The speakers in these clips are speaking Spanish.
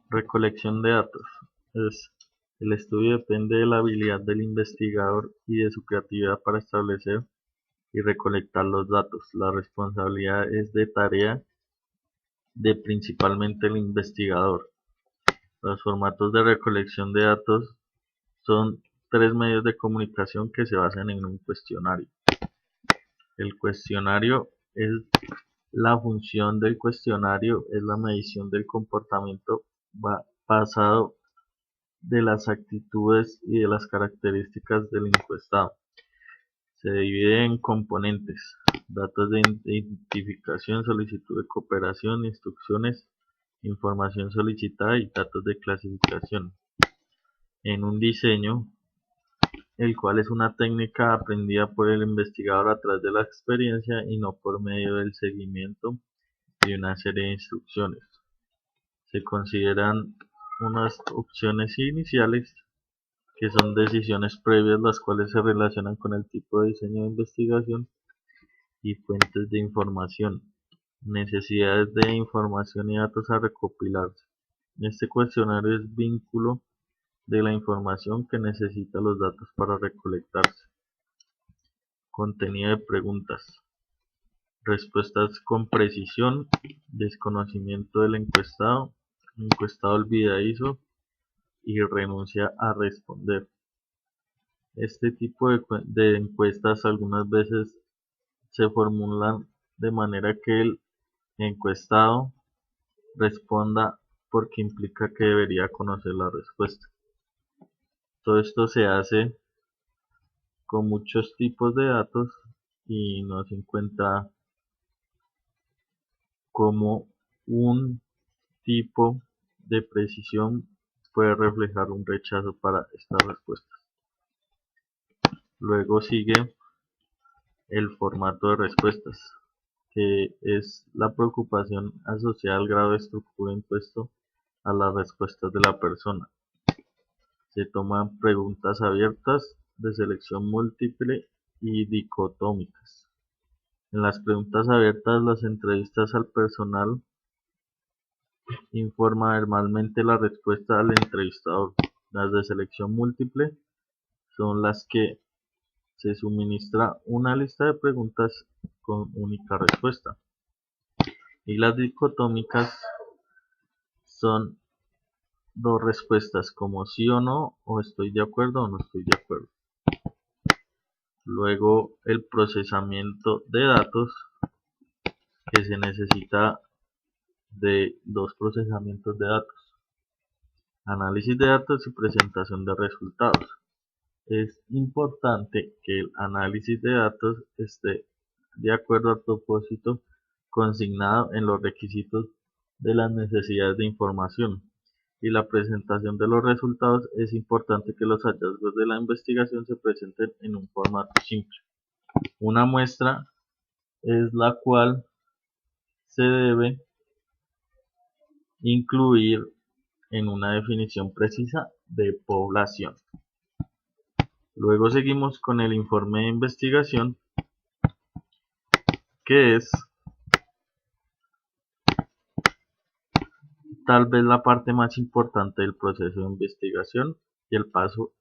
Recolección de datos. El estudio depende de la habilidad del investigador y de su creatividad para establecer y recolectar los datos. La responsabilidad es de tarea de principalmente el investigador. Los formatos de recolección de datos son tres medios de comunicación que se basan en un cuestionario. El cuestionario es la función del cuestionario es la medición del comportamiento basado de las actitudes y de las características del encuestado. Se divide en componentes: datos de identificación, solicitud de cooperación, instrucciones, información solicitada y datos de clasificación. En un diseño, el cual es una técnica aprendida por el investigador a través de la experiencia y no por medio del seguimiento de una serie de instrucciones. Se consideran unas opciones iniciales, que son decisiones previas, las cuales se relacionan con el tipo de diseño de investigación, y fuentes de información, necesidades de información y datos a recopilarse. Este cuestionario es vínculo de la información que necesita los datos para recolectarse. Contenido de preguntas. Respuestas con precisión, desconocimiento del encuestado, encuestado olvidadizo y renuncia a responder. Este tipo de encuestas algunas veces se formulan de manera que el encuestado responda porque implica que debería conocer la respuesta. Todo esto se hace con muchos tipos de datos y no se encuentra como un tipo de precisión puede reflejar un rechazo para estas respuestas. Luego sigue el formato de respuestas, que es la preocupación asociada al grado de estructura impuesto a las respuestas de la persona. Se toman preguntas abiertas, de selección múltiple y dicotómicas. En las preguntas abiertas, las entrevistas al personal informa verbalmente la respuesta al entrevistador. Las de selección múltiple son las que se suministra una lista de preguntas con única respuesta. Y las dicotómicas son dos respuestas, como sí o no, o estoy de acuerdo o no estoy de acuerdo. Luego el procesamiento de datos, que se necesita de dos procesamientos de datos: análisis de datos y presentación de resultados. Es importante que el análisis de datos esté de acuerdo al propósito consignado en los requisitos de las necesidades de información, y la presentación de los resultados es importante que los hallazgos de la investigación se presenten en un formato simple. Una muestra es la cual se debe incluir en una definición precisa de población. Luego seguimos con el informe de investigación, que es tal vez la parte más importante del proceso de investigación y el paso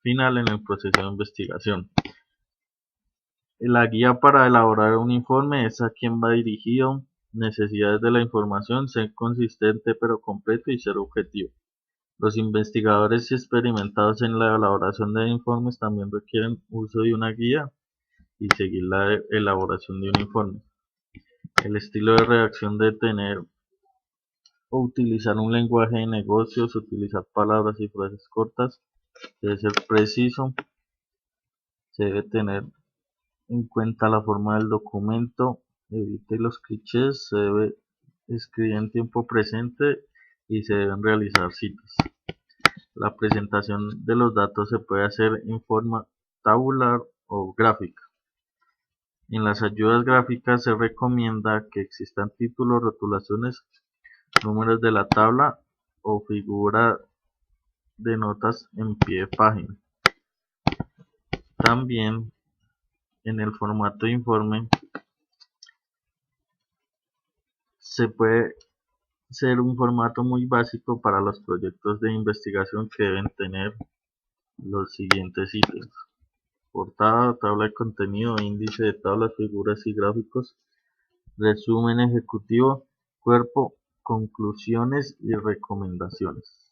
final en el proceso de investigación. La guía para elaborar un informe es a quién va dirigido, necesidades de la información, ser consistente pero completo y ser objetivo. Los investigadores experimentados en la elaboración de informes también requieren uso de una guía y seguir la elaboración de un informe. El estilo de redacción debe tener o utilizar un lenguaje de negocios, utilizar palabras y frases cortas, debe ser preciso, se debe tener en cuenta la forma del documento, evite los clichés, se debe escribir en tiempo presente y se deben realizar citas. La presentación de los datos se puede hacer en forma tabular o gráfica. En las ayudas gráficas se recomienda que existan títulos, rotulaciones, números de la tabla o figura de notas en pie de página. También en el formato de informe se puede ser un formato muy básico para los proyectos de investigación que deben tener los siguientes ítems: portada, tabla de contenido, índice de tablas, figuras y gráficos, resumen ejecutivo, cuerpo, conclusiones y recomendaciones.